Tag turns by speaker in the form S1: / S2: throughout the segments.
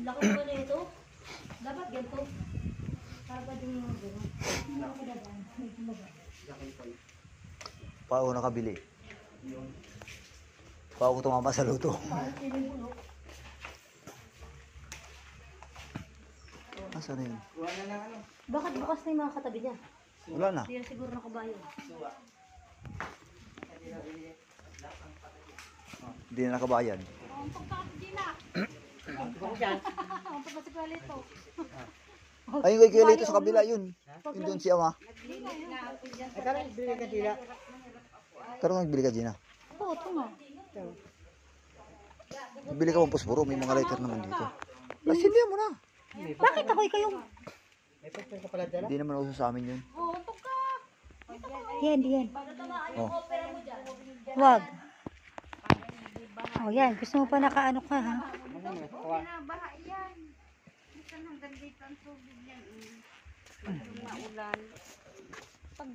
S1: Laki pa na ito. Dapat ganito. Para pa din yung gano'n. Hindi ako dadaan.
S2: Paano nakabili? Paano tumama sa luto? Asa na yun?
S1: Bakit bukas na yung mga katabi niya?
S2: Wala na.
S1: Hindi na siguro nakabayo.
S2: Hindi na nakabayan.
S1: Ang pagkakabili na. Ang pagkakabili ito.
S2: Ayun kay Kuya Lito sa kabila yun. Yun doon si Ama. Karong nagbili ka, Gina?
S1: Oo, ito nga.
S2: Nagbili ka ng posporo. May mga lighter naman dito. Lasindihan mo na.
S1: Bakit ako yung...
S2: Hindi naman uso sa amin yun.
S1: Oo, ito ka.
S3: Yan, yan.
S2: Oh.
S3: Wag. Oh, yan. Gusto mo pa nakaano ka, ha?
S4: Baha yan. Minsan hanggang dito ang tubig yan. Maulan.
S1: Pag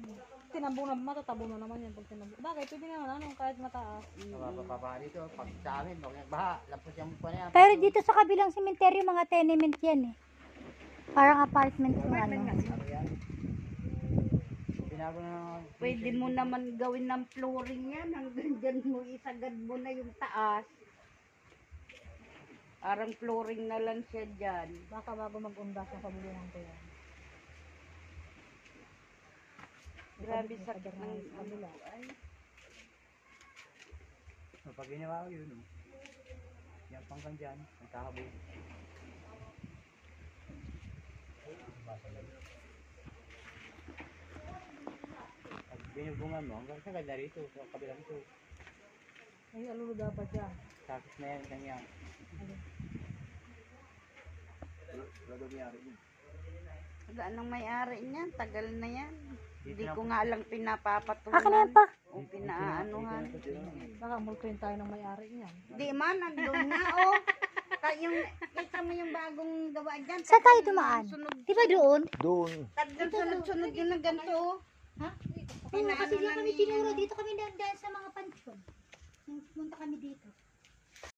S1: tinabo na, matatabo na naman yan pag tinabo. Bakit? Pwede naman, ano, kahit mataas.
S5: Mapapaba dito, pag sa amin, huwag nagbaha, lapos yung pa niya.
S3: Pero dito sa kabilang sementeryo, mga tenement yan, eh. Parang apartment yung ano.
S5: Binago na
S4: Pwede mo naman gawin ng flooring yan. Hanggang dyan mo isagad mo na yung taas. Parang flooring na lang siya dyan.
S1: Baka bago mag-undas ang pabulungan ko yan.
S4: Grabe sakit ng kabila. Ay,
S5: pag ginawa ko yun, yan panggang dyan, nagkahabog. Pag binubungan mo, hanggang sa ganda rito, sa kabilang ito.
S1: Ay, alulo dapat yan.
S5: Tapos na yan kanya. Wala daw niyari yun.
S4: wala nang may-ari niyan. Tagal na yan. Hindi ko nga lang pinapapatulan.
S3: Akin na yan pa.
S4: O pinaanuhan.
S1: Baka multuin tayo ng may-ari niyan.
S4: Di man, nandun nga, oh. Yung, kita mo yung bagong gawa dyan.
S3: Saan tayo dumaan?
S4: Sunod,
S3: Di ba doon?
S2: Doon.
S4: tatlong sunod-sunod yun na ganito, oh.
S3: Ha?
S4: Pinaano
S3: Kasi di
S4: lang
S3: kami
S4: ni-
S3: tinuro. Dito kami daan sa mga pansyon. Nung pumunta kami dito.